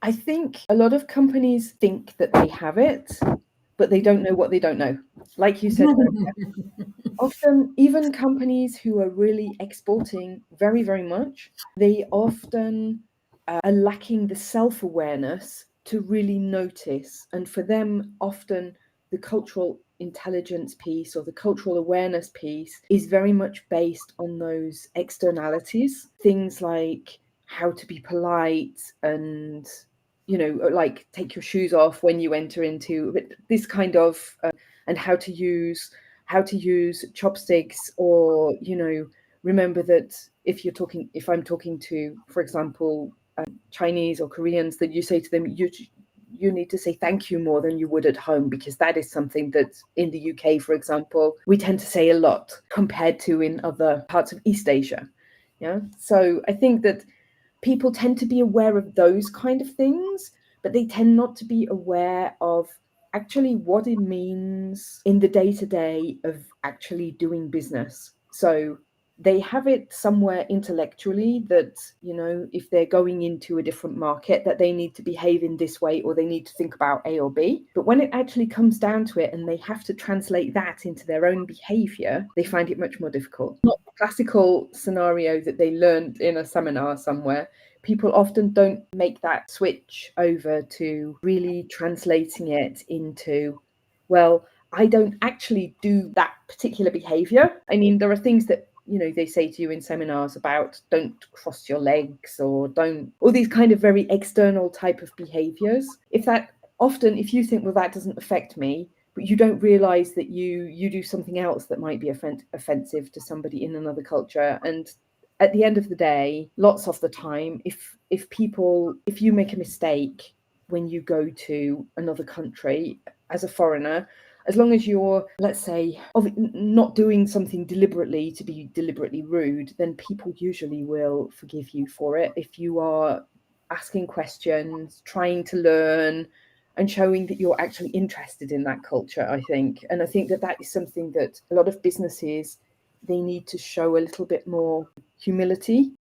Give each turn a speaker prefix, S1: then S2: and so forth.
S1: I think a lot of companies think that they have it, but they don't know what they don't know. Like you said earlier, often even companies who are really exporting very, very much, they often are lacking the self-awareness to really notice. And for them, often the cultural intelligence piece or the cultural awareness piece is very much based on those externalities, things like how to be polite and, like take your shoes off when you enter into this kind of, and how to use chopsticks, or remember that if I'm talking to, for example, Chinese or Koreans, that you say to them, you need to say thank you more than you would at home, because that is something that in the UK, for example, we tend to say a lot compared to in other parts of East Asia. Yeah. So I think that people tend to be aware of those kind of things, but they tend not to be aware of actually what it means in the day to day of actually doing business. So they have it somewhere intellectually that, if they're going into a different market, that they need to behave in this way, or they need to think about A or B. But when it actually comes down to it and they have to translate that into their own behavior, they find it much more difficult. Not the classical scenario that they learned in a seminar somewhere. People often don't make that switch over to really translating it into, well, I don't actually do that particular behavior. I mean, there are things that, they say to you in seminars about don't cross your legs, or don't, all these kind of very external type of behaviors. If you think, well, that doesn't affect me, but you don't realize that you do something else that might be offensive to somebody in another culture. And at the end of the day, lots of the time, if you make a mistake when you go to another country as a foreigner, as long as you're, let's say, not doing something deliberately to be deliberately rude, then people usually will forgive you for it. If you are asking questions, trying to learn, and showing that you're actually interested in that culture, I think. And I think that is something that a lot of businesses, they need to show a little bit more humility